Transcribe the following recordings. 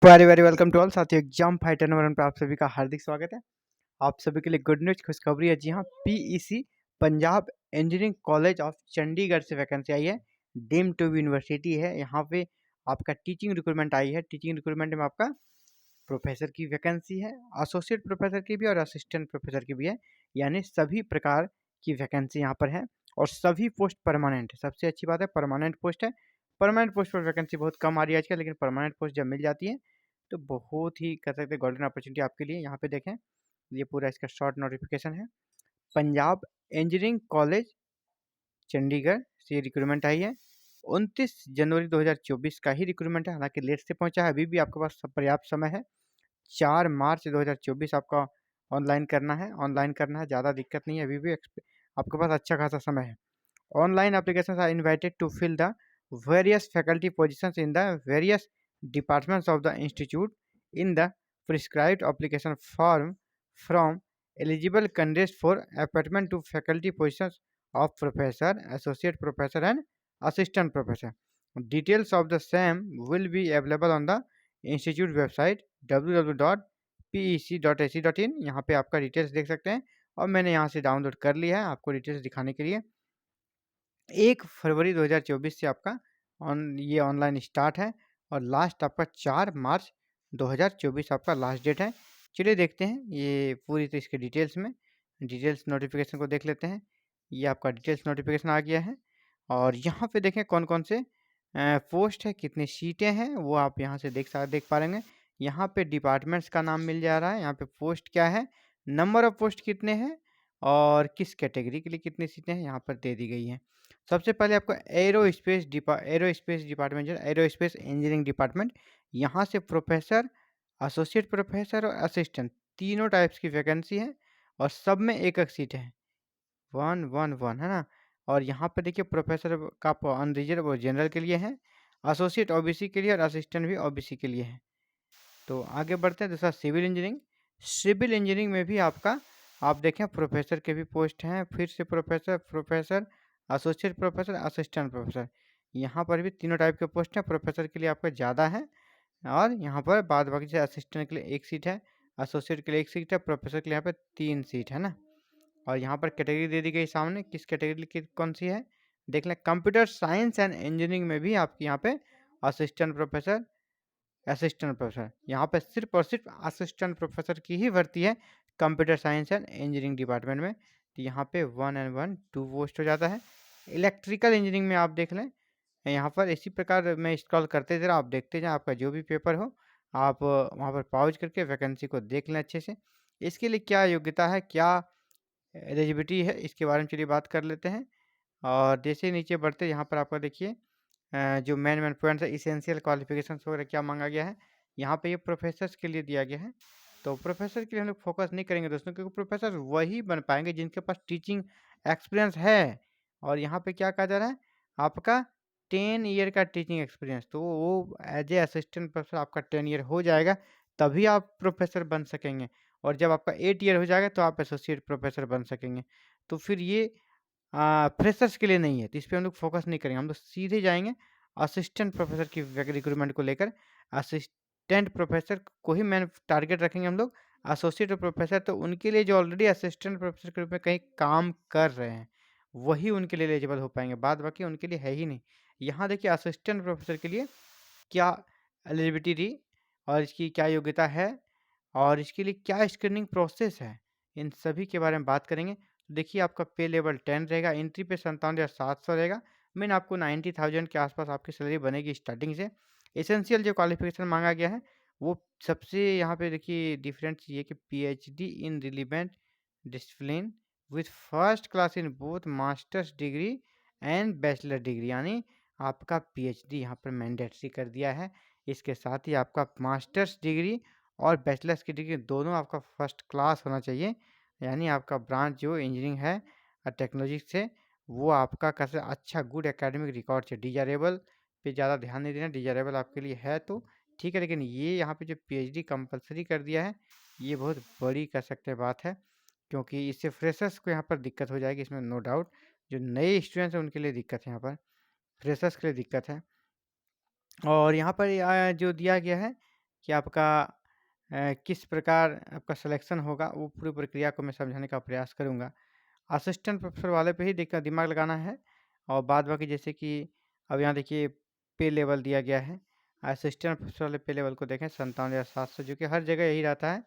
Very very welcome to all साथियों। Exam fighter number 1 पे आप सभी का हार्दिक स्वागत है। आप सभी के लिए गुड न्यूज खुशखबरी है। जी हाँ, PEC Punjab engineering college of Chandigarh से वैकेंसी आई है। डीम्ड टू यूनिवर्सिटी है। यहाँ पे आपका टीचिंग रिक्रूटमेंट आई है। टीचिंग रिक्रूटमेंट में आपका प्रोफेसर की वैकेंसी है, एसोसिएट प्रोफेसर की भी और असिस्टेंट प्रोफेसर की भी है। यानी सभी प्रकार की वैकेंसी यहाँ पर है और सभी पोस्ट परमानेंट है। सबसे अच्छी बात है परमानेंट पोस्ट है। परमानेंट पोस्ट पर वैकेंसी बहुत कम आ रही है आजकल, लेकिन परमानेंट पोस्ट जब मिल जाती है तो बहुत ही कह सकते हैं गोल्डन अपॉर्चुनिटी आपके लिए। यहाँ पे देखें, ये पूरा इसका शॉर्ट नोटिफिकेशन है। पंजाब इंजीनियरिंग कॉलेज चंडीगढ़ से रिक्रूटमेंट आई है। 29 जनवरी 2024 का ही रिक्रूटमेंट है, हालांकि लेट से पहुंचा है। अभी भी आपके पास पर्याप्त समय है। 4 मार्च 2024 आपका ऑनलाइन करना है। ऑनलाइन करना है, ज़्यादा दिक्कत नहीं है। अभी भी आपके पास अच्छा खासा समय है। Online applications are invited to fill the various faculty positions in the various departments of the institute in the prescribed application form from eligible candidates for appointment to faculty positions of professor, associate professor, and assistant professor. Details of the same will be available on the institute website www.pec.ac.in। यहाँ पे आपका details देख सकते हैं और मैंने यहाँ से डाउनलोड कर लिया है आपको डिटेल्स दिखाने के लिए। 1 फरवरी 2024 से आपका ये ऑनलाइन स्टार्ट है और लास्ट आपका 4 मार्च 2024 आपका लास्ट डेट है। चलिए देखते हैं ये पूरी तो इसके डिटेल्स में, डिटेल्स नोटिफिकेशन को देख लेते हैं। ये आपका डिटेल्स नोटिफिकेशन आ गया है और यहाँ पे देखें कौन कौन से पोस्ट है, कितनी सीटें हैं, वो आप यहाँ से देख पा रहे हैं। यहाँ पे डिपार्टमेंट्स का नाम मिल जा रहा है, यहाँ पे पोस्ट क्या है, नंबर ऑफ पोस्ट कितने हैं और किस कैटेगरी के लिए कितनी सीटें हैं यहाँ पर दे दी गई हैं। सबसे पहले आपको एरोस्पेस डिपार्टमेंट जो एरोस्पेस इंजीनियरिंग डिपार्टमेंट, यहाँ से प्रोफेसर, एसोसिएट प्रोफेसर और असिस्टेंट तीनों टाइप्स की वैकेंसी है और सब में एक एक सीट है, 111 है ना। और यहाँ पे देखिए प्रोफेसर का अनरिजर्व और जनरल के लिए है, एसोसिएट ओबीसी के लिए और असिस्टेंट भी ओबीसी के लिए है। तो आगे बढ़ते हैं। दूसरा सिविल इंजीनियरिंग। सिविल इंजीनियरिंग में भी आपका आप देखें प्रोफेसर के भी पोस्ट हैं, फिर से professor associate professor, assistant professor, यहाँ पर भी तीनों टाइप के पोस्ट हैं। प्रोफेसर के लिए आपका ज़्यादा है और यहाँ पर बाद बाकी से असिस्टेंट के लिए एक सीट है, एसोसिएट के लिए एक सीट है, प्रोफेसर के लिए यहाँ पे 3 सीट है ना। और यहाँ पर कैटेगरी दे दी गई सामने, किस कैटेगरी की कौन सी है देख लें। कंप्यूटर साइंस एंड इंजीनियरिंग में भी आपके यहाँ पे असिस्टेंट प्रोफेसर, असिस्टेंट प्रोफेसर, यहाँ पे सिर्फ और सिर्फ असिस्टेंट प्रोफेसर की ही भर्ती है computer science and engineering department में। तो यहाँ पे 1 and 1 2 पोस्ट हो जाता है। इलेक्ट्रिकल इंजीनियरिंग में आप देख लें, यहाँ पर इसी प्रकार मैं स्क्रॉल करते जरा आप देखते जाएं, आपका जो भी पेपर हो आप वहाँ पर पॉज करके वैकेंसी को देख लें अच्छे से। इसके लिए क्या योग्यता है, क्या एलिजिबिलिटी है, इसके बारे में चलिए बात कर लेते हैं। और जैसे ही नीचे बढ़ते यहाँ पर आपका देखिए जो मेन पॉइंट्स है, इसेंशियल क्वालिफिकेशंस वगैरह क्या मांगा गया है, यहाँ पे ये प्रोफेसर्स के लिए दिया गया है। तो प्रोफेसर के लिए हम लोग फोकस नहीं करेंगे दोस्तों, क्योंकि प्रोफेसर वही बन पाएंगे जिनके पास टीचिंग एक्सपीरियंस है। और यहाँ पे क्या कहा जा रहा है, आपका 10 ईयर का टीचिंग एक्सपीरियंस, तो वो एज ए असिस्टेंट प्रोफेसर आपका 10 ईयर हो जाएगा, तभी आप प्रोफेसर बन सकेंगे। और जब आपका 8 ईयर हो जाएगा तो आप एसोसिएट प्रोफेसर बन सकेंगे। तो फिर ये फ्रेशर्स के लिए नहीं है, तो इस पे हम लोग फोकस नहीं करेंगे। हम लोग सीधे जाएंगे असिस्टेंट प्रोफेसर की रिक्रूटमेंट को लेकर। असिस्टेंट प्रोफेसर को ही मेन टारगेट रखेंगे हम लोग। एसोसिएट प्रोफेसर तो उनके लिए जो ऑलरेडी असिस्टेंट प्रोफेसर के रूप में कहीं काम कर रहे हैं, वही उनके लिए एलिजिबल हो पाएंगे, बाद बाकी उनके लिए है ही नहीं। यहाँ देखिए असिस्टेंट प्रोफेसर के लिए क्या एलिजिबिलिटी थी और इसकी क्या योग्यता है और इसके लिए क्या स्क्रीनिंग प्रोसेस है, इन सभी के बारे में बात करेंगे। तो देखिए आपका पे लेवल 10 रहेगा, एंट्री पे 57,700 रहेगा, मेन आपको 90,000 के आसपास आपकी सैलरी बनेगी स्टार्टिंग से। एसेंशियल जो क्वालिफिकेशन मांगा गया है वो सबसे यहाँ पे देखिए डिफरेंस ये कि PhD in relevant discipline with first class in both masters degree and bachelor degree, यानी आपका पीएचडी यहाँ पर मैंडेटरी कर दिया है। इसके साथ ही आपका मास्टर्स डिग्री और बैचलर्स की डिग्री दोनों आपका फर्स्ट क्लास होना चाहिए, यानी आपका ब्रांच जो इंजीनियरिंग है टेक्नोलॉजी से, वो आपका कैसे अच्छा गुड एकेडमिक रिकॉर्ड से डिजायरेबल पे ज़्यादा ध्यान नहीं देना। डिजायरेबल आपके लिए है तो ठीक है, लेकिन ये यहाँ पे जो पीएचडी कंपलसरी कर दिया है, ये बहुत बड़ी कह सकते हैं बात है, क्योंकि इससे फ्रेशर्स को यहाँ पर दिक्कत हो जाएगी, इसमें नो डाउट। जो नए स्टूडेंट्स हैं उनके लिए दिक्कत है, यहाँ पर फ्रेशर्स के लिए दिक्कत है। और यहाँ पर जो दिया गया है कि आपका किस प्रकार आपका सिलेक्शन होगा, वो पूरी प्रक्रिया को मैं समझाने का प्रयास करूँगा। असिस्टेंट प्रोफ़ेसर वाले पे ही दिमाग लगाना है और बाद बाकी जैसे कि अब यहाँ देखिए पे लेवल दिया गया है। असिस्टेंट प्रोफ़ेसर वाले पे लेवल को देखें 57,700, जो कि हर जगह यही रहता है।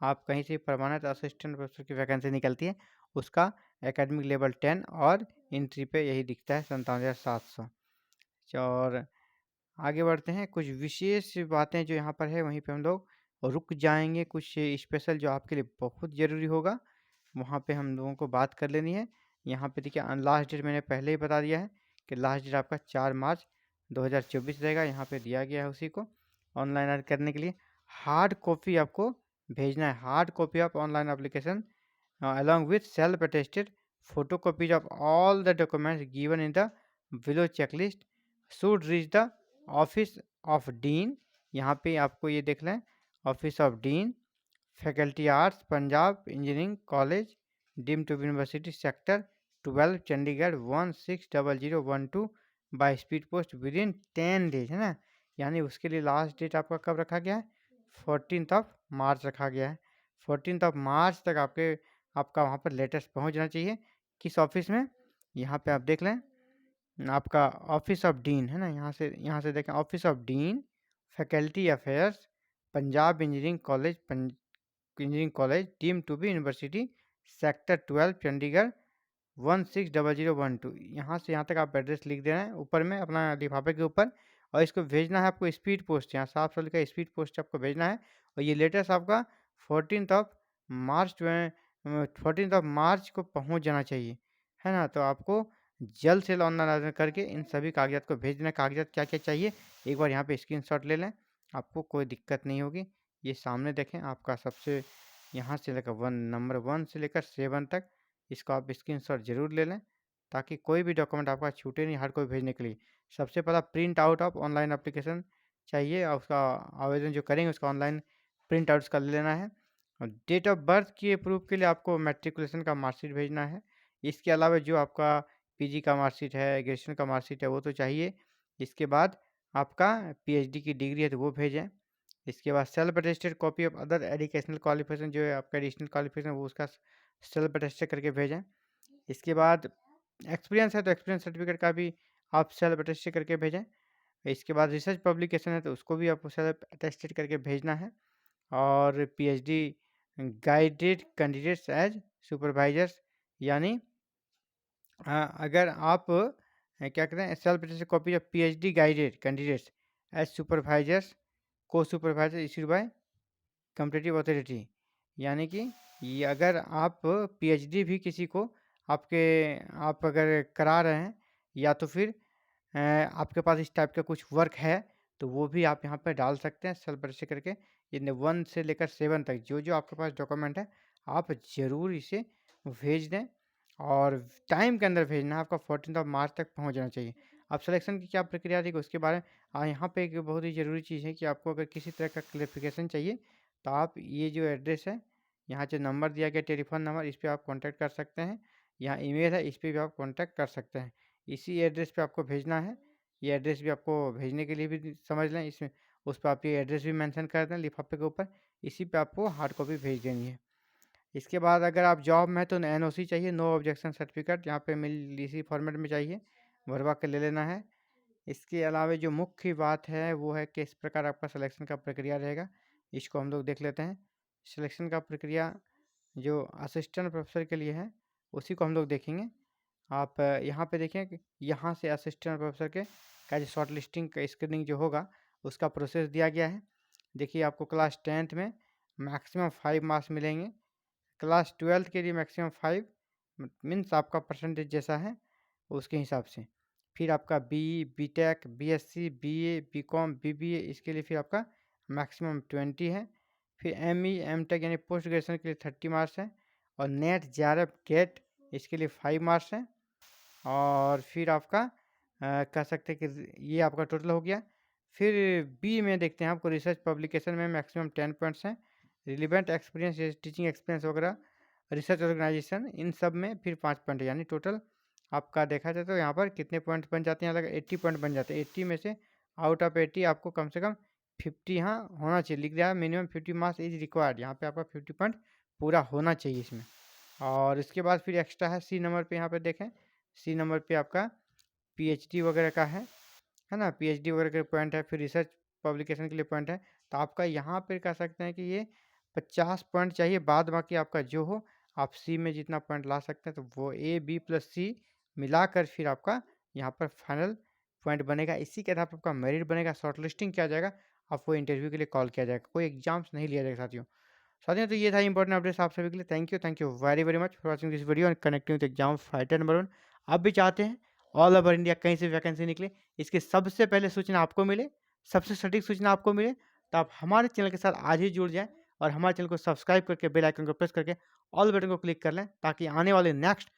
आप कहीं से परमानेंट असिस्टेंट प्रोफ़ेसर की वैकेंसी निकलती है, उसका एकेडमिक लेवल 10 और एंट्री पे यही दिखता है 57,700। और आगे बढ़ते हैं, कुछ विशेष बातें जो यहाँ पर है वहीं पे हम लोग रुक जाएँगे। कुछ स्पेशल जो आपके लिए बहुत ज़रूरी होगा, वहाँ पे हम लोगों को बात कर लेनी है। यहाँ पे देखिए लास्ट डेट मैंने पहले ही बता दिया है कि लास्ट डेट आपका 4 मार्च 2024 रहेगा। यहाँ पे दिया गया है उसी को ऑनलाइन अर्न करने के लिए। हार्ड कॉपी आपको भेजना है, hard copy of online application along with self-attested photocopies of all the documents given in the below checklist should reach the office of dean। यहाँ पे आपको ये देख लें, office of dean, faculty arts, Punjab engineering college, deem to university, sector 12, Chandigarh 160012 by speed post within 10 days, है ना। यानी उसके लिए लास्ट डेट आपका कब रखा गया है? 14 मार्च रखा गया है। 14 मार्च तक आपका वहाँ पर लेटर्स पहुँच जाना चाहिए। किस ऑफिस में? यहाँ पे आप देख लें, आपका ऑफिस ऑफ डीन है ना। यहाँ से देखें, office of dean, faculty affairs, Punjab engineering college, deem to be university, sector 12, Chandigarh 160012। यहाँ से यहाँ तक आप एड्रेस लिख देना है ऊपर में अपना लिफाफे के ऊपर, और इसको भेजना है आपको स्पीड पोस्ट। यहाँ साफ साफ लिखा स्पीड पोस्ट आपको भेजना है। और ये लेटेस्ट आपका 14 मार्च को पहुँच जाना चाहिए, है ना। तो आपको जल्द से जल्द ऑनलाइन आवेदन करके इन सभी कागजात को भेज देना। कागजात क्या क्या चाहिए एक बार यहाँ पे स्क्रीनशॉट ले लें, आपको कोई दिक्कत नहीं होगी। ये सामने देखें, आपका सबसे यहाँ से लेकर नंबर 1 से लेकर 7 तक इसका आप स्क्रीनशॉट जरूर ले लें, ताकि कोई भी डॉक्यूमेंट आपका छूटे नहीं हर कोई भेजने के लिए। सबसे पहला print out of online application चाहिए, और उसका आवेदन जो करेंगे उसका ऑनलाइन प्रिंट आउट उसका ले लेना है। और डेट ऑफ बर्थ के प्रूफ के लिए आपको मैट्रिकुलेशन का मार्कशीट भेजना है। इसके अलावा जो आपका पीजी का मार्कशीट है, ग्रेजुएशन का मार्कशीट है, वो तो चाहिए। इसके बाद आपका पीएचडी की डिग्री है तो वो भेजें। इसके बाद self attested copy of other educational qualification, जो है आपका एडिशनल क्वालिफिकेशन, वो उसका सेल्फ अटेस्टेड करके भेजें। इसके बाद एक्सपीरियंस है तो एक्सपीरियंस सर्टिफिकेट का भी आप सेल्फ अटेस्टेड करके भेजें। इसके बाद रिसर्च पब्लिकेशन है तो उसको भी आपको सेल्फ अटेस्टेड करके भेजना है। और PhD guided candidates as supervisors, यानी अगर आप क्या कहते हैं, self attested copy of PhD guided candidates as supervisors को supervisor issued by competitive authority, यानी कि ये अगर आप पीएचडी भी किसी को आप अगर करा रहे हैं, या तो फिर आपके पास इस टाइप का कुछ वर्क है, तो वो भी आप यहाँ पर डाल सकते हैं सेल्फ रजिस्टर करके। ये 1 से लेकर 7 तक जो जो आपके पास डॉक्यूमेंट है, आप ज़रूर इसे भेज दें, और टाइम के अंदर भेजना है। आपका 14 मार्च तक पहुँच जाना चाहिए। अब सिलेक्शन की क्या प्रक्रिया रहेगी उसके बारे में यहाँ पे एक बहुत ही ज़रूरी चीज़ है कि आपको अगर किसी तरह का क्लेरिफिकेशन चाहिए, तो आप ये जो एड्रेस है, यहाँ जो नंबर दिया गया टेलीफोन नंबर, इस पर आप कॉन्टैक्ट कर सकते हैं। यहाँ ईमेल है, इस पर भी आप कॉन्टैक्ट कर सकते हैं। इसी एड्रेस पे आपको भेजना है। ये एड्रेस भी आपको भेजने के लिए भी समझ लें, इसमें उस पर आप ये एड्रेस भी मेंशन कर दें लिफाफे के ऊपर, इसी पे आपको हार्ड कॉपी भेज देनी है। इसके बाद अगर आप जॉब में हैं तो एनओसी चाहिए, नो ऑब्जेक्शन सर्टिफिकेट, यहाँ पे मिल इसी फॉर्मेट में चाहिए, भरवा के ले लेना है। इसके अलावा जो मुख्य बात है वो है कि इस प्रकार आपका सिलेक्शन का प्रक्रिया रहेगा। इसको हम लोग देख लेते हैं। सिलेक्शन का प्रक्रिया जो असिस्टेंट प्रोफेसर के लिए है, उसी को हम लोग देखेंगे। आप यहाँ पे देखें कि यहाँ से असिस्टेंट प्रोफेसर के का जो शॉर्ट लिस्टिंग का स्क्रीनिंग जो होगा, उसका प्रोसेस दिया गया है। देखिए, आपको क्लास 10th में मैक्सिमम 5 मार्क्स मिलेंगे। क्लास 12th के लिए मैक्सिमम 5 मीन्स आपका परसेंटेज जैसा है उसके हिसाब से। फिर आपका BTech, BSc, BA, BCom, BBA, इसके लिए फिर आपका मैक्सिमम 20 है। फिर एमई, एमटेक यानी पोस्ट ग्रेजुएशन के लिए 30 मार्क्स है। और नेट, जेआरएफ, गेट, इसके लिए 5 मार्क्स है। और फिर आपका कह सकते हैं कि ये आपका टोटल हो गया। फिर बी में देखते हैं, आपको रिसर्च पब्लिकेशन में मैक्सिमम 10 पॉइंट्स हैं। रिलीवेंट एक्सपीरियंस, टीचिंग एक्सपीरियंस वगैरह, रिसर्च ऑर्गेनाइजेशन, इन सब में फिर 5 पॉइंट है। यानी टोटल आपका देखा जाए तो यहाँ पर कितने पॉइंट बन जाते हैं, अलग 80 पॉइंट बन जाते हैं। 80 में से आउट ऑफ 80 आपको कम से कम 50 हाँ होना चाहिए, लिख दिया है मिनिमम 50 मार्क्स इज रिक्वायर्ड। यहाँ पे आपका 50 पॉइंट पूरा होना चाहिए इसमें। और इसके बाद फिर एक्स्ट्रा है सी नंबर पे, यहाँ पे देखें सी नंबर पे आपका पीएचडी वगैरह का है ना, पीएचडी वगैरह के पॉइंट है, फिर रिसर्च पब्लिकेशन के लिए पॉइंट है। तो आपका यहाँ पे कह सकते हैं कि ये 50 पॉइंट चाहिए, बाद बाकी आपका जो हो आप सी में जितना पॉइंट ला सकते हैं तो वो ए बी प्लस सी मिलाकर फिर आपका यहाँ पर फाइनल पॉइंट बनेगा। इसी के आधार पर आपका मेरिट बनेगा, शॉर्ट लिस्टिंग किया जाएगा, आपको इंटरव्यू के लिए कॉल किया जाएगा, कोई एग्जाम्स नहीं लिया जाएगा साथियों। तो ये था इंपॉर्टेंट अपडेट्स आप सभी के लिए। Thank you very very much for watching this video and connecting with exam fighter number 1। आप भी चाहते हैं ऑल ओवर इंडिया कहीं से वैकेंसी निकले, इसके सबसे पहले सूचना आपको मिले, सबसे सटीक सूचना आपको मिले, तो आप हमारे चैनल के साथ आज ही जुड़ जाएं और हमारे चैनल को सब्सक्राइब करके बेल आइकन को प्रेस करके ऑल बटन को क्लिक कर लें, ताकि आने वाले नेक्स्ट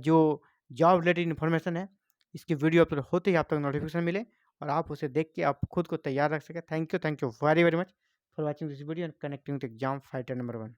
जो जॉब रिलेटेड इन्फॉर्मेशन है इसकी वीडियो अपलोड होते ही आप तक नोटिफिकेशन मिले और आप उसे देख के आप खुद को तैयार रख सकें। Thank you very very much for watching this video and connecting with exam fighter number 1।